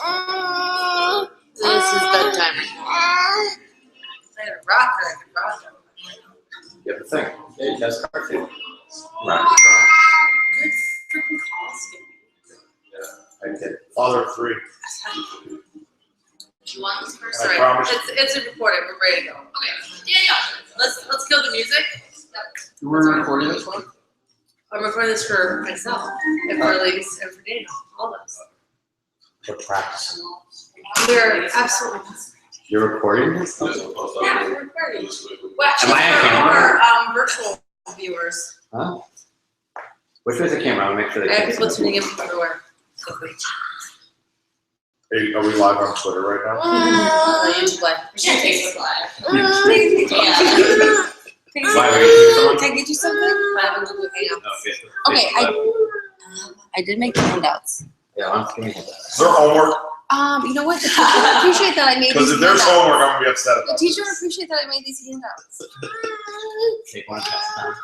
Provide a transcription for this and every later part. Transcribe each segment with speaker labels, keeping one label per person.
Speaker 1: This is bedtime right now. I had a rock that I could rock them.
Speaker 2: You have to think. Hey, that's cartoon.
Speaker 1: Good freaking costume.
Speaker 2: Yeah, I did. Father of three.
Speaker 1: Do you want this first?
Speaker 2: I
Speaker 1: Right.
Speaker 2: promise.
Speaker 1: It's recorded. We're ready to go. Okay. Yeah. Let's kill the music.
Speaker 2: You were recording this one?
Speaker 1: I'm recording this for myself and for ladies and for Daniel. All of us.
Speaker 2: For practicing.
Speaker 1: We're absolutely.
Speaker 2: You're recording this?
Speaker 1: Yeah, we're recording. Well,
Speaker 2: Am I on camera?
Speaker 1: our virtual viewers.
Speaker 2: Huh? Which way's the camera? I'll make sure
Speaker 1: I
Speaker 2: they
Speaker 1: have
Speaker 2: can
Speaker 1: people
Speaker 2: see.
Speaker 1: tuning in from everywhere.
Speaker 3: Hey, are we live on Twitter right now?
Speaker 1: YouTube live.
Speaker 4: Facebook Live.
Speaker 2: Why were you doing someone?
Speaker 4: Can I get you something?
Speaker 1: I have a Google Hangout.
Speaker 2: No, Facebook.
Speaker 4: Okay,
Speaker 2: Facebook Live.
Speaker 4: I did make the handouts.
Speaker 2: Yeah, I'm kidding.
Speaker 3: Is there homework?
Speaker 4: You know what? The teacher would appreciate that I made
Speaker 3: Because
Speaker 4: these
Speaker 3: if there's
Speaker 4: handouts.
Speaker 3: homework, I'm gonna be upset
Speaker 4: The
Speaker 3: about
Speaker 4: teacher would
Speaker 3: this.
Speaker 4: appreciate that I made these handouts.
Speaker 2: Take one test time.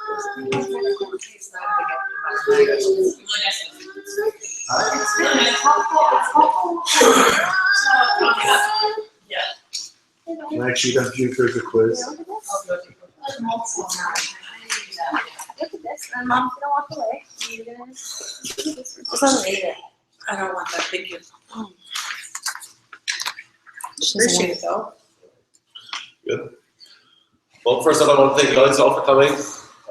Speaker 3: Can I cheat on you for the quiz?
Speaker 4: Look at this, and mom's gonna walk away. You're gonna just unread it.
Speaker 1: I don't want that. Thank you.
Speaker 4: Appreciate
Speaker 1: it though.
Speaker 5: Good. Well, first off, I want to thank you guys all for coming.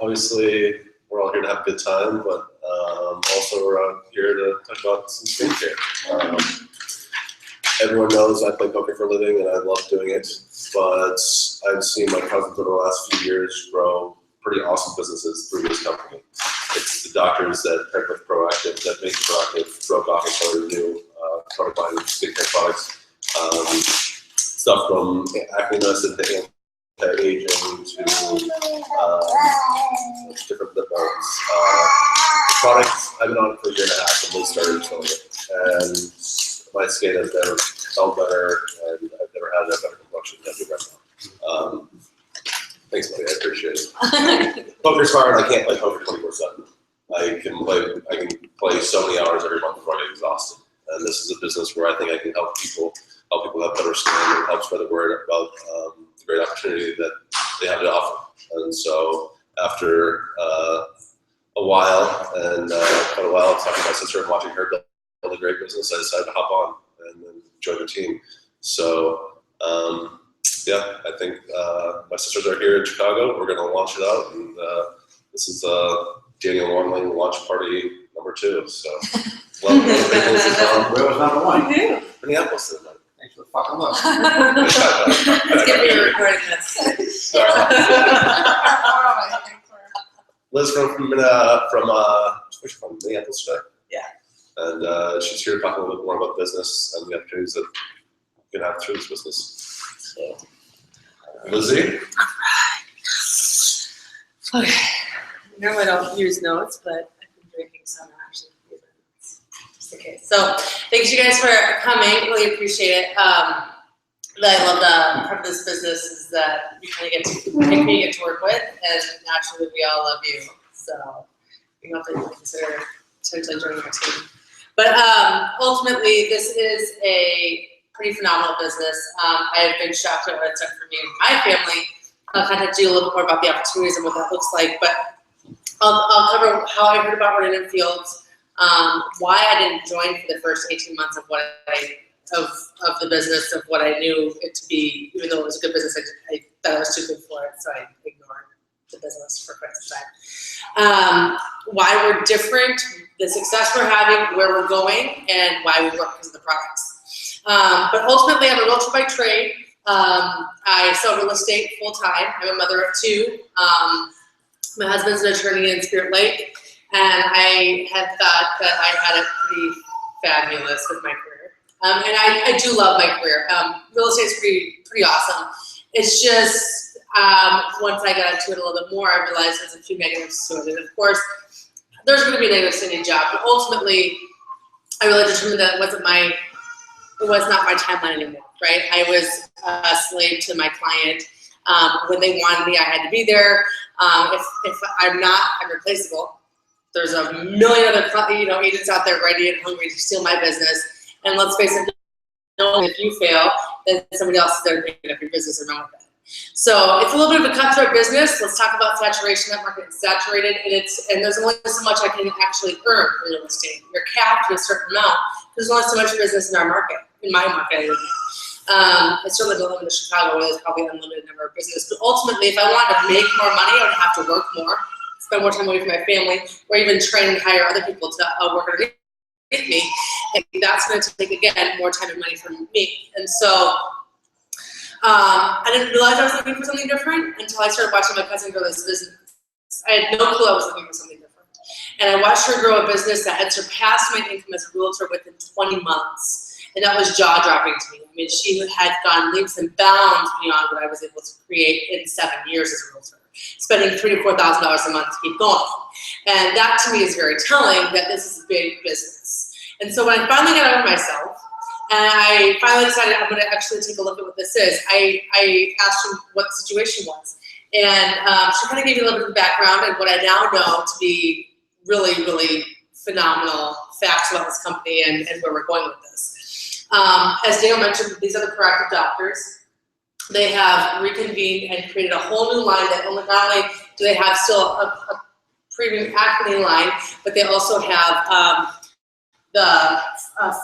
Speaker 5: Obviously, we're all here to have a good time, but also we're out here to talk about some skincare. Everyone knows I play poker for a living and I love doing it, but I've seen my cousins over the last few years grow pretty awesome businesses through this company. It's the doctors that paired with Proactive that make Proactive broke off a new product line of skincare products. Stuff from acne medicine to anti-aging to different lip balms. Product I've been on it for a year and a half and they started killing it. And my skin has never felt better and I've never had a better complexion than I do right now. Thanks, buddy. I appreciate it. Poker's hard. I can't play poker 24/7. I can play so many hours every month before I get exhausted. And this is a business where I think I can help people have better skin and help spread the word about the great opportunity that they have to offer. And so after a while and quite a while talking to my sister and watching her build a great business, I decided to hop on and then join the team. So yeah, I think my sisters are here in Chicago. We're going to launch it out, and this is Daniel Warmling launch party number 2. So, welcome to
Speaker 2: Where was number one?
Speaker 5: Minneapolis. Tonight.
Speaker 2: Thanks for the fucking look.
Speaker 1: Let's get me recording this.
Speaker 5: Liz from where's she from? Minneapolis, right?
Speaker 1: Yeah.
Speaker 5: And she's here to talk a little bit more about business and the opportunities that you can have through this business. So, Lizzie?
Speaker 1: Okay. Normally I don't use notes, but I've been drinking some actually. Just in case. So thanks you guys for coming. Really appreciate it. I love the part of this business is that you kind of get to pick who you get to work with, and naturally we all love you. So we hope that you consider potentially joining our team. But ultimately, this is a pretty phenomenal business. I have been shocked at what it's done for me and my family. I'll contact you a little bit more about the opportunities and what that looks like, but I'll cover how I heard about Rodan & Fields, why I didn't join for the first 18 months of of the business, of what I knew it to be, even though it was a good business, I thought I was too good for it, so I ignored the business for quite some time. Why we're different, the success we're having, where we're going, and why we work because of the products. But ultimately, I'm a realtor by trade. I sell real estate full time. I'm a mother of 2. My husband's an attorney in Spirit Lake, and I had thought that I had it pretty fabulous with my career. And I do love my career. Real estate's pretty awesome. It's just once I got into it a little bit more, I realized there's a few negatives to it. And of course, there's going to be negatives to any job, but ultimately, I really determined that it was not my timeline anymore, right? I was a slave to my client. When they wanted me, I had to be there. If I'm not, I'm replaceable. There's a million other agents out there ready and hungry to steal my business. And let's face it, know if you fail, then somebody else is there to pick up your business and run with it. So it's a little bit of a cutthroat business. Let's talk about saturation. That market is saturated, and there's only so much I can actually earn in real estate. You're capped to a certain amount. There's only so much business in our market, in my market. I live in. I certainly don't live in Chicago where there's probably an unlimited number of business. But ultimately, if I wanted to make more money, I would have to work more, spend more time away from my family, or even train and hire other people to work underneath me. And that's going to take, again, more time and money from me. And so I didn't realize I was looking for something different until I started watching my cousin grow this business. I had no clue I was looking for something different. And I watched her grow a business that had surpassed my income as a realtor within 20 months. And that was jaw-dropping to me. I mean, she had gone leaps and bounds beyond what I was able to create in 7 years as a realtor, spending $3,000 to $4,000 a month to keep going. And that to me is very telling that this is a big business. And so when I finally got over myself, and I finally decided I'm going to actually take a look at what this is, I asked her what the situation was. And she kind of gave me a little bit of background and what I now know to be really, really phenomenal facts about this company and where we're going with this. As Dale mentioned, these are the Proactive Doctors. They have reconvened and created a whole new line that not only do they have still a premium acne line, but they also have the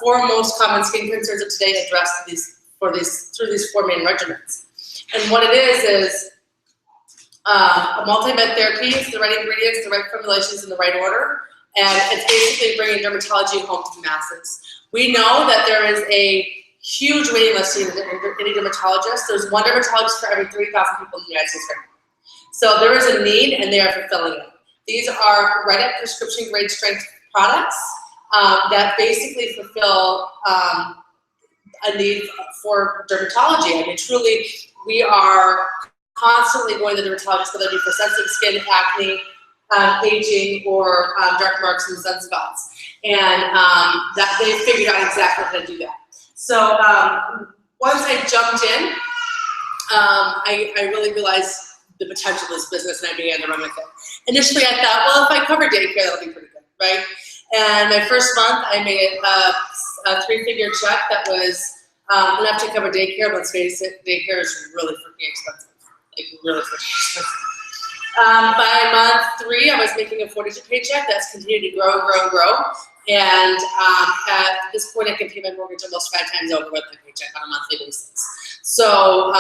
Speaker 1: 4 most common skin concerns of today addressed through these 4 main regimens. And what it is a multi-med therapy. It's the right ingredients, the right formulations in the right order, and it's basically bringing dermatology home to the masses. We know that there is a huge waiting list to any dermatologist. There's 1 dermatologist for every 3,000 people in the United States right now. So there is a need, and they are fulfilling it. These are right at prescription grade strength products that basically fulfill a need for dermatology. I mean, truly, we are constantly going to the dermatologist, whether it be for sensitive skin, acne, aging, or dark marks and sunspots. And that they figured out exactly how to do that. So once I jumped in, I really realized the potential of this business, and I began to run with it. Initially, I thought, well, if I cover daycare, that'll be pretty good, right? And my first month, I made a 3-figure check that was enough to cover daycare. Let's face it, daycare is really freaking expensive. Like, really freaking expensive. By month 3, I was making a 42 paycheck. That's continued to grow and grow and grow. And at this point, I can pay my mortgage almost 5 times over with my paycheck on a monthly basis. So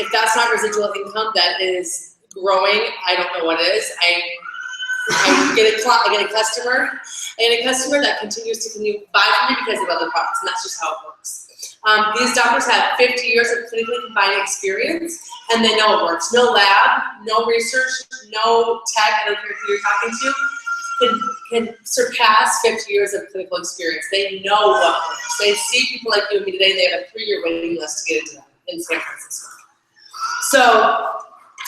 Speaker 1: if that's not residual income that is growing, I don't know what is. I get a customer that continues to buy from me because of other products, and that's just how it works. These doctors have 50 years of clinically combined experience, and they know it works. No lab, no research, no tech, I don't care who you're talking to, can surpass 50 years of clinical experience. They know what works. They see people like you and me today, they have a 3-year waiting list to get into them in San Francisco. So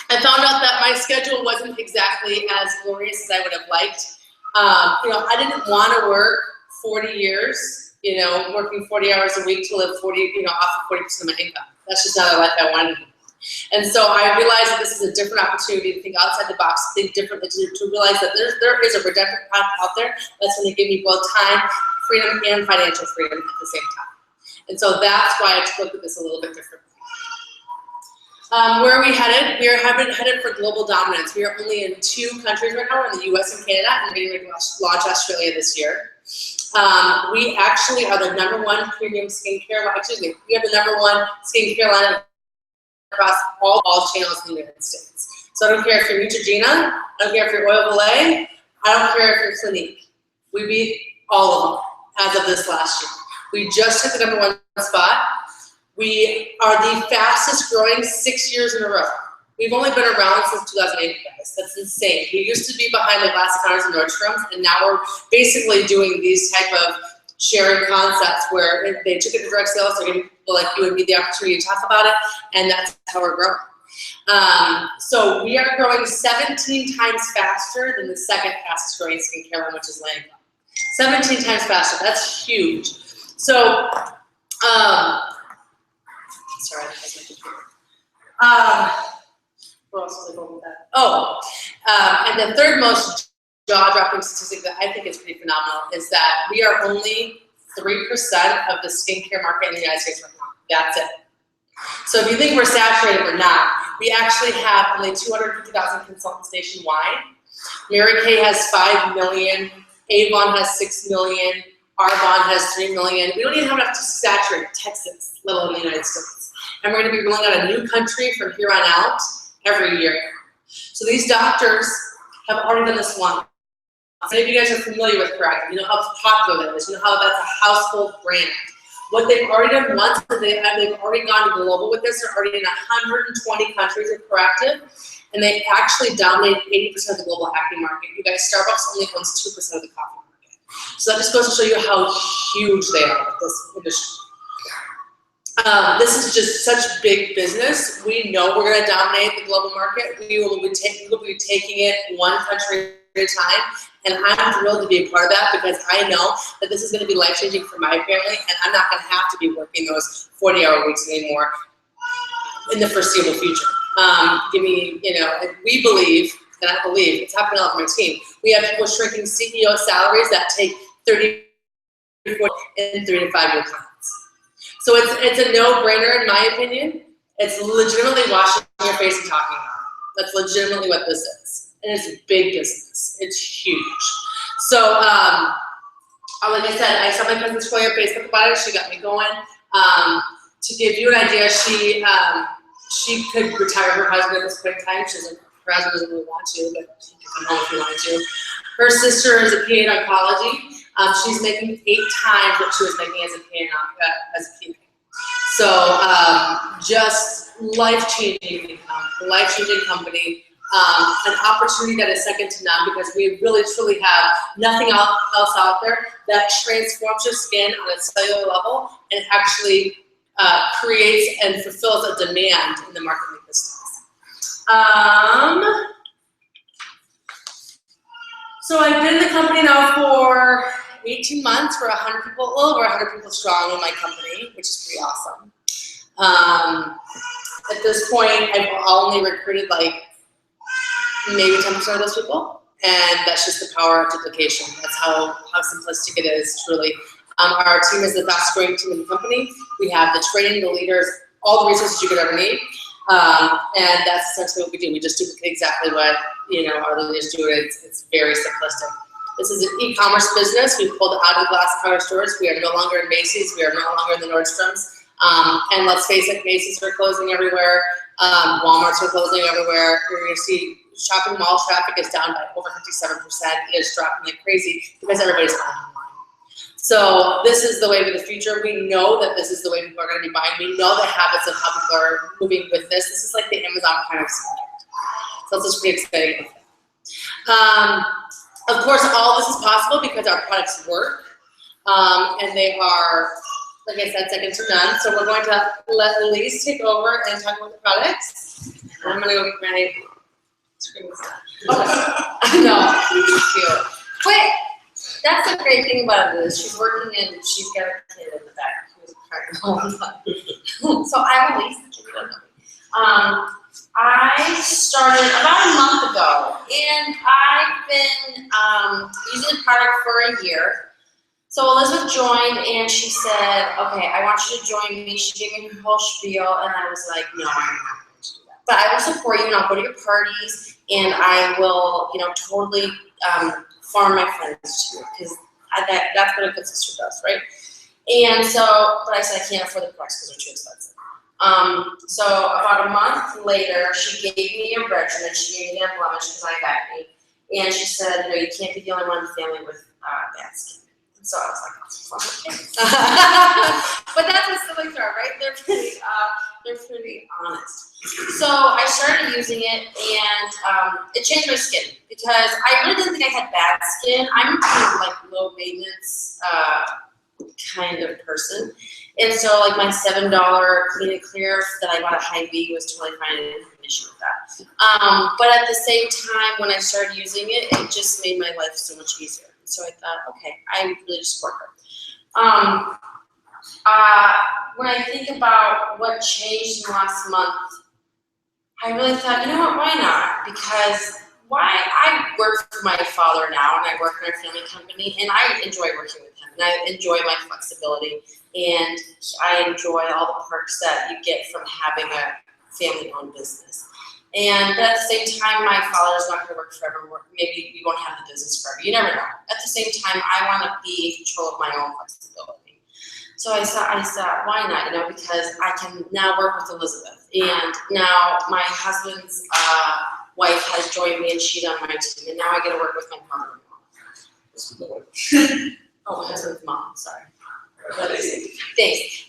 Speaker 1: I found out that my schedule wasn't exactly as glorious as I would have liked. I didn't want to work 40 years, working 40 hours a week to live off of 40% of my income. That's just not a life I wanted to live. And so I realized that this is a different opportunity to think outside the box, think differently, to realize that there is a redemptive path out there that's going to give me both time, freedom, and financial freedom at the same time. And so that's why I took a look at this a little bit differently. Where are we headed? We are headed for global dominance. We are only in 2 countries right now. We're in the US and Canada, and we're going to launch Australia this year. We actually are the #1 premium skincare line. We are the #1 skincare line across all channels in the United States. So I don't care if you're Neutrogena, I don't care if you're Oil of Olay, I don't care if you're Clinique. We beat all of them as of this last year. We just took the #1 spot. We are the fastest growing 6 years in a row. We've only been around since 2008, guys. That's insane. We used to be behind the glass counters and Nordstrom's, and now we're basically doing these type of sharing concepts where they took it to direct sales, they're giving people like you and me the opportunity to talk about it, and that's how we're growing. So we are growing 17 times faster than the second fastest growing skincare line, which is Lancome. 17 times faster, that's huge. So, sorry, I has my computer. Where else was I going with that? And the third most jaw-dropping statistic that I think is pretty phenomenal is that we are only 3% of the skincare market in the United States right now. That's it. So if you think we're saturated, we're not. We actually have only 250,000 consultants nationwide. Mary Kay has 5 million, Avon has 6 million, Arbonne has 3 million. We don't even have enough to saturate Texas, let alone the United States. And we're gonna be rolling out a new country from here on out every year. So these doctors have already done this once. Many of you guys are familiar with Proactiv. You know how popular that is. You know how that's a household brand. What they've already done once, they've already gone global with this. They're already in 120 countries with Proactiv, and they actually dominate 80% of the global acne market. You guys, Starbucks only owns 2% of the coffee market. So that just goes to show you how huge they are with this industry. This is just such big business. We know we're going to dominate the global market. We will be taking it one country at a time, and I'm thrilled to be a part of that because I know that this is going to be life-changing for my family, and I'm not going to have to be working those 40-hour weeks anymore in the foreseeable future. We believe, and I believe, it's happening all over my team, we have people shrinking CEO salaries that take 30, 40, and 3 to 5 year plans. So it's a no-brainer in my opinion. It's legitimately washing your face and talking about it. That's legitimately what this is. And it's big business. It's huge. So, like I said, I saw my cousin Troy on Facebook about it. She got me going. To give you an idea, she could retire her husband at this point in time. Her husband doesn't really want to, but she can come home if he wanted to. Her sister is a PA in oncology. She's making 8 times what she was making as a PA. So just life-changing income, life-changing company, an opportunity that is second to none because we really truly have nothing else out there that transforms your skin on a cellular level and actually creates and fulfills a demand in the market like this does. So I've been in the company now for 18 months. We're 100 people, a little over 100 people strong in my company, which is pretty awesome. At this point, I've only recruited like maybe 10% of those people, and that's just the power of duplication. That's how simplistic it is, truly. Our team is the fastest growing team in the company. We have the training, the leaders, all the resources you could ever need. And that's essentially what we do. We just duplicate exactly what our leaders do. It's very simplistic. This is an e-commerce business. We pulled out of glass counter stores. We are no longer in Macy's. We are no longer in the Nordstroms. And let's face it, Macy's are closing everywhere. Walmart's are closing everywhere. You're going to see shopping mall traffic is down by over 57%. It is dropping like crazy because everybody's buying online. So this is the way of the future. We know that this is the way people are going to be buying. We know the habits of how people are moving with this. This is like the Amazon Prime of skincare. So it's just pretty exciting. Of course, all this is possible because our products work, and they are, like I said, second to none. So we're going to let Elise take over and talk about the products. And I'm going to go get ready. Scream this out. Oh, no, cute.
Speaker 4: Wait, that's the great thing about it is she's working and she's got a kid in the back who's pregnant all the time. So I'm Elise, the kid who doesn't know me. I started about a month ago, and I've been using the product for a year. So Elizabeth joined, and she said, okay, I want you to join me. She gave me her whole spiel, and I was like, no, I'm not going to do that. But I will support you, and I'll go to your parties, and I will, totally farm my friends to you, because that's what a good sister does, right? And so, but I said I can't afford the products because they're too expensive. So about a month later, she gave me a regimen. She gave me a blemish because I got me, and she said, you can't be the only one in the family with bad skin. And so I was like, oh, okay. But that's what siblings are, right? They're pretty honest. So I started using it, and it changed my skin because I really didn't think I had bad skin. I'm kind of like low maintenance kind of person. And so like my $7 Clean and Clear that I bought at Hy-Vee was totally fine. I didn't have an issue with that. But at the same time, when I started using it, it just made my life so much easier. So I thought, okay, I really just support her. When I think about what changed in the last month, I really thought, why not? Because why I work for my father now, and I work in our family company, and I enjoy working with him, and I enjoy my flexibility, and I enjoy all the perks that you get from having a family-owned business. And at the same time, my father's not going to work forever. Maybe we won't have the business forever. You never know. At the same time, I want to be in control of my own flexibility. So I thought, why not? You know, because I can now work with Elizabeth, and now my husband's wife has joined me, and she's on my team, and now I get to work with my mother-in-law.
Speaker 5: This is the way.
Speaker 4: Oh, my husband's mom. Sorry. Thanks.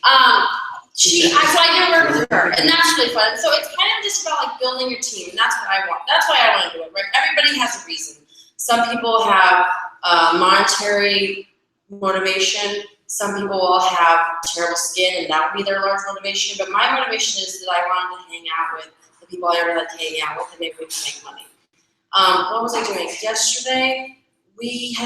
Speaker 4: So I get to work with her, and that's really fun. So it's kind of just about like building your team, and that's what I want. That's why I want to do it, right? Everybody has a reason. Some people have monetary motivation. Some people will have terrible skin, and that would be their large motivation. But my motivation is that I wanted to hang out with the people I really like hanging out with, and maybe we can make money. What was I doing? Yesterday, we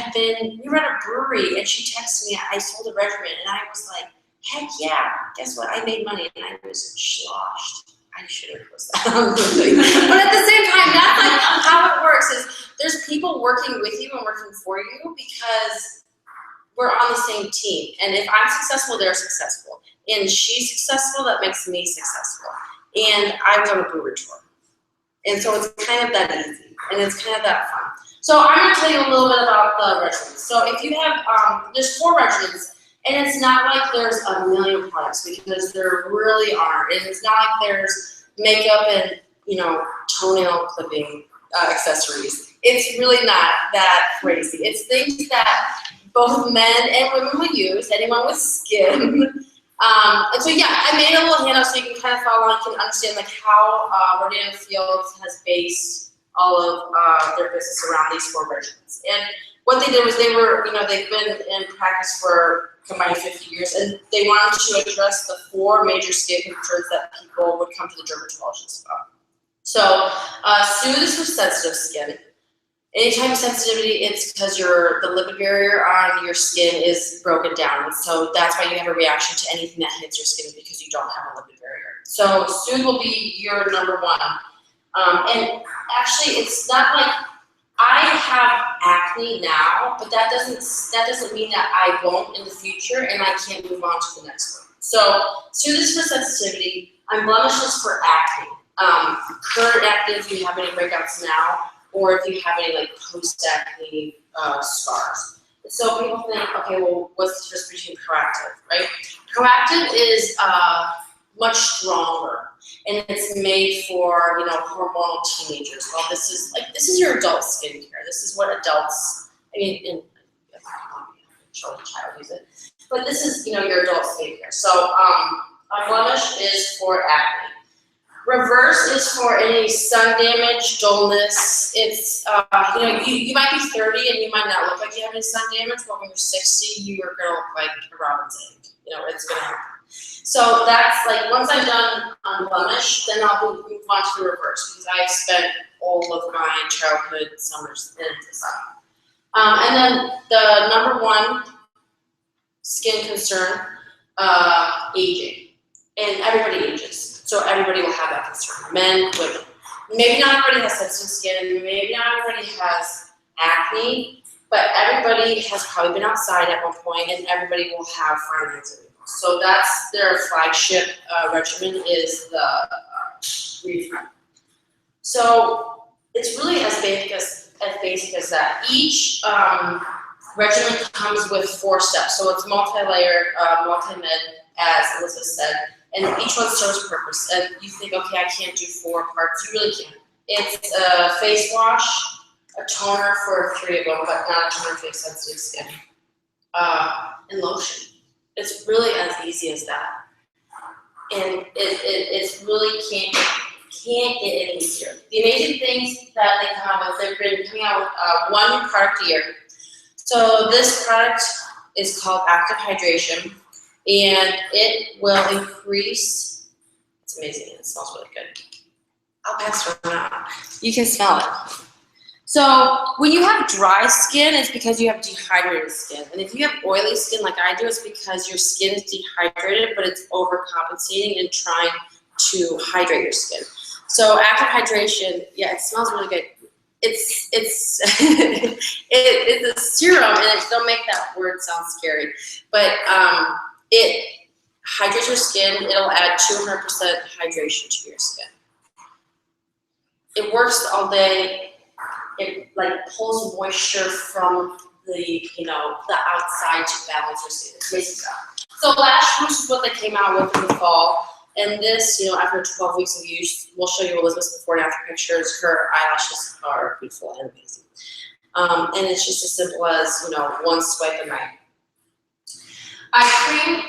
Speaker 4: were at a brewery, and she texted me, I sold a regimen, and I was like, heck yeah, guess what? I made money, and I was sloshed. I should have posted that on LinkedIn. But at the same time, that's like how it works, is there's people working with you and working for you because we're on the same team. And if I'm successful, they're successful. And she's successful, that makes me successful. And I was on a brewery tour. And so it's kind of that easy, and it's kind of that fun. So I'm going to tell you a little bit about the regimens. So if you have, there's 4 regimens, and it's not like there's a million products, because there really aren't. And it's not like there's makeup and, you know, toenail clipping accessories. It's really not that crazy. It's things that both men and women will use, anyone with skin. And so yeah, I made a little handout so you can kind of follow and can understand like how Rodeo Fields has based all of their business around these 4 regimens. And what they did was they've been in practice for combined 50 years, and they wanted to address the 4 major skin concerns that people would come to the dermatologist about. So Soothe is for sensitive skin. Anytime sensitivity, it's because the lipid barrier on your skin is broken down. And so that's why you have a reaction to anything that hits your skin, because you don't have a lipid barrier. So Soothe will be your number 1. And actually, it's not like I have acne now, but that doesn't mean that I won't in the future, and I can't move on to the next one. So Soothe is for sensitivity. Blemish is for acne. Current acne, if you have any breakouts now, or if you have any like post-acne scars. So people think, okay, well, what's the difference between Proactiv, right? Proactiv is much stronger, and it's made for, you know, hormonal teenagers. Well, this is your adult skincare. This is what adults, children child use it, but this is, you know, your adult skincare. So Blemish is for acne. Reverse is for any sun damage, dullness. It's, you know, you might be 30 and you might not look like you have any sun damage, but when you're 60, you are gonna look like a robin's egg. You know, it's gonna happen. So that's like, once I'm done on Blemish, then I'll move on to the reverse, because I've spent all of my childhood summers in the sun. And then the number 1 skin concern, aging. And everybody ages. So everybody will have that concern, men, women. Maybe not everybody has sensitive skin, maybe not everybody has acne, but everybody has probably been outside at one point, and everybody will have fine lines of wrinkles. So that's their flagship regimen, is the Reframe. So it's really as basic as that. Each regimen comes with 4 steps, so it's multi-layered, multi-med, as Elizabeth said. And each one serves a purpose. And you think, okay, I can't do 4 parts. You really can't. It's a face wash, a toner for 3 of them, but not a toner for sensitive skin, and lotion. It's really as easy as that. And it's really can't get any easier. The amazing things that they come out with, they've been coming out with 1 product a year. So this product is called Active Hydration. And it will increase, it's amazing, it smells really good. I'll pass it around. You can smell it. So when you have dry skin, it's because you have dehydrated skin. And if you have oily skin like I do, it's because your skin is dehydrated, but it's overcompensating and trying to hydrate your skin. So Active Hydration, yeah, it smells really good.
Speaker 1: it's a serum, and don't make that word sound scary, but it hydrates your skin. It'll add 200% hydration to your skin. It works all day. It like pulls moisture from the the outside to balance your skin. It's amazing stuff. So Lash Boost is what they came out with in the fall. And this, after 12 weeks of use, we'll show you Elizabeth's before and after pictures. Her eyelashes are beautiful and amazing. And it's just as simple as, one swipe a night. Eye cream,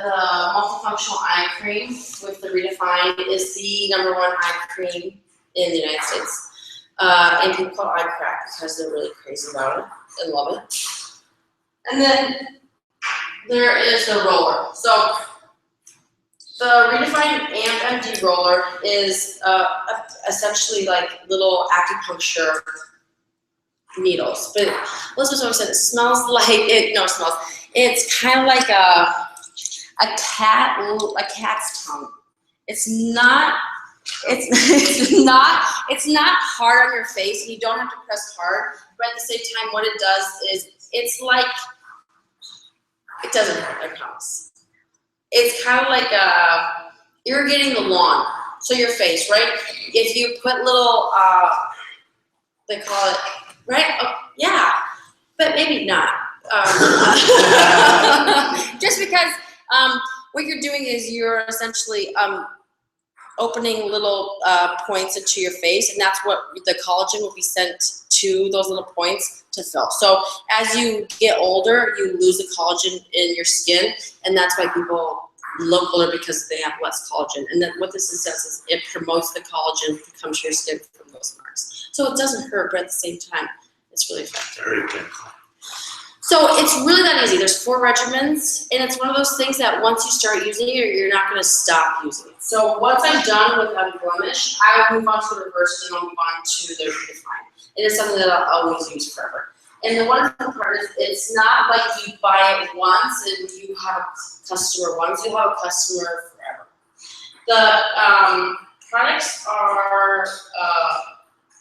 Speaker 1: the multifunctional eye cream with the Redefine is the #1 eye cream in the United States. And people call it eye crack because they're really crazy about it and love it. And then there is the roller. So the Redefine AMP MD roller is essentially like little acupuncture needles. But Elizabeth always said it smells like it. No, it smells. It's kind of like a cat's tongue. It's not. It's not hard on your face, and you don't have to press hard. But at the same time, what it does is it's like it doesn't hurt. I promise. It's kind of like irrigating the lawn. So your face, right? If you put little, they call it, right? Oh, yeah, but maybe not. Just because what you're doing is you're essentially opening little points into your face, and that's what the collagen will be sent to those little points to fill. So as you get older, you lose the collagen in your skin, and that's why people look older, because they have less collagen. And then what this does is it promotes the collagen to come to your skin from those marks. So it doesn't hurt, but at the same time, it's really effective.
Speaker 3: Very good.
Speaker 1: So it's really that easy. There's 4 regimens, and it's one of those things that once you start using it, you're not going to stop using it. So once I'm done with Unblemished, I will move on to the reverse, and I'll move on to the Redefine. It is something that I'll always use forever. And the wonderful part is it's not like you buy it once and you have a customer once, you'll have a customer forever. The products are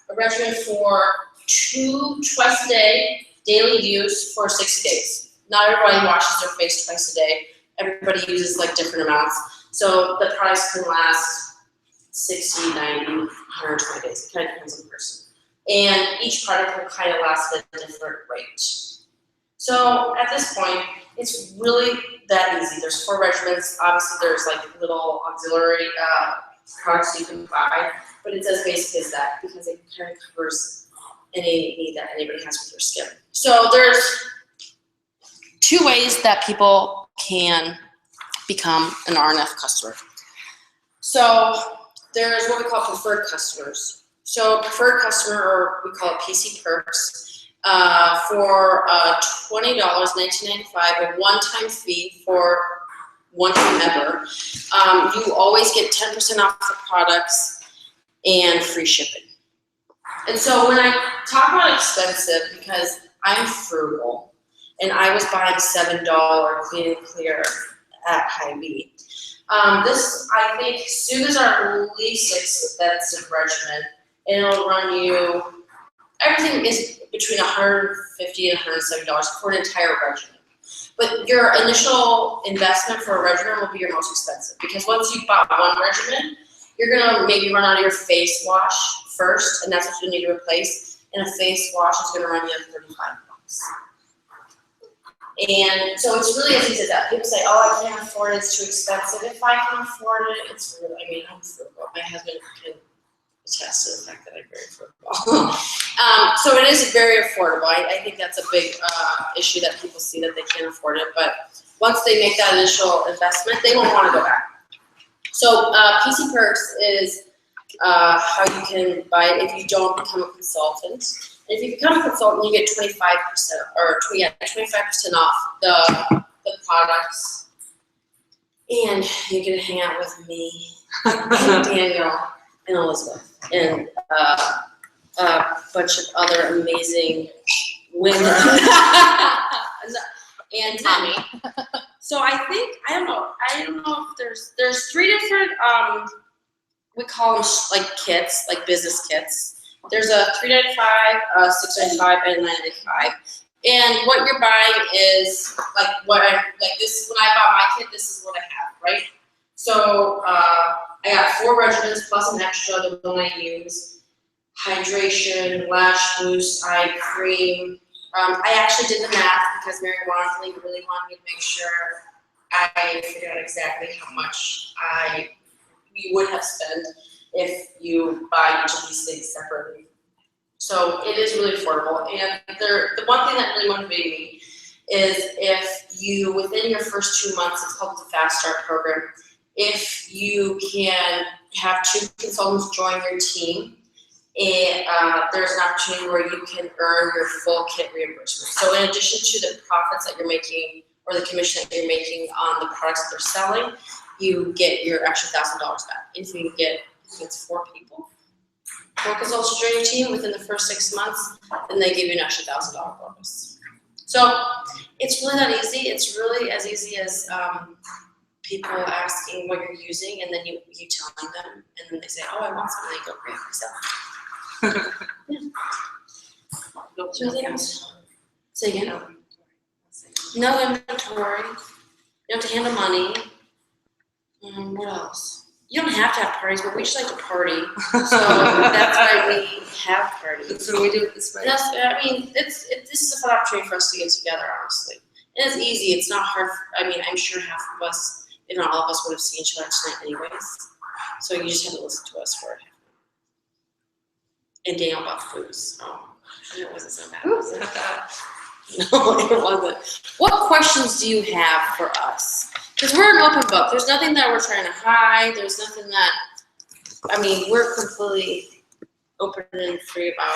Speaker 1: a regimen for twice a day, daily use for 60 days. Not everybody washes their face twice a day. Everybody uses like different amounts. So the products can last 60, 90, 120 days. It kind of depends on the person. And each product will kind of last at a different rate. So at this point, it's really that easy. There's 4 regimens. Obviously, there's like little auxiliary products you can buy, but it's as basic as that because it kind of covers any need that anybody has with their skin. So there's 2 ways that people can become an RNF customer. So there's what we call preferred customers. So preferred customer, or we call it PC Perks, for $20, $19.95, a one-time fee for one time ever. You always get 10% off the products and free shipping. And so when I talk about expensive, because I'm frugal, and I was buying $7 Clean and Clear at Hy-Vee. This, I think, soon is our least expensive regimen. And it'll run you, everything is between $150 and $170 for an entire regimen. But your initial investment for a regimen will be your most expensive, because once you've bought one regimen, you're gonna maybe run out of your face wash first, and that's what you need to replace. And a face wash is gonna run you $35. And so it's really as easy as that. People say, oh, I can't afford it, it's too expensive. If I can afford it, it's really, I mean, I'm frugal. My husband can attest to the fact that I'm very frugal. So it is very affordable. I think that's a big issue that people see, that they can't afford it. But once they make that initial investment, they won't want to go back. So PC Perks is how you can buy it if you don't become a consultant. And if you become a consultant, you get 25% or 25% off the products, and you get to hang out with me, Daniel, and Elizabeth, and a bunch of other amazing women, and Tommy. So I think I don't know if there's 3 different we call them like kits, like business kits.
Speaker 4: There's a $3.95, $6.95, and $9.95. And what you're buying is like this. When I bought my kit, this is what I have, right? So I got 4 regimens plus an extra, the one I use. Hydration, lash boost, eye cream. I actually did the math because Mary Wansley really wanted me to make sure I figured out exactly how much you would have spent if you buy each of these things separately. So it is really affordable. And the one thing that really motivated me is if you, within your first 2 months, it's called the Fast Start program, if you can have 2 consultants join your team, there's an opportunity where you can earn your full kit reimbursement. So in addition to the profits that you're making or the commission that you're making on the products that they're selling, you get your extra $1,000 back. If you get, I think it's 4 people, 4 consultants join your team within the first 6 months, then they give you an extra $1,000 bonus. So it's really that easy. It's really as easy as people asking what you're using, and then you telling them, and then they say, oh, I want something. They go, great, myself. Yeah. Is there anything else? Say again. No inventory. You have to handle money. What else? You don't have to have parties, but we just like to party. So that's why we have parties.
Speaker 1: So we do it this way.
Speaker 4: Yes, I mean, this is a fun opportunity for us to get together, honestly. And it's easy. It's not hard. I mean, I'm sure half of us, if not all of us, would have seen each other tonight anyways. So you just have to listen to us for it. And Daniel bought food, so it wasn't so bad. Was it? No, it wasn't. What questions do you have for us? Because we're an open book. There's nothing that we're trying to hide. There's nothing that, I mean, we're completely open and free about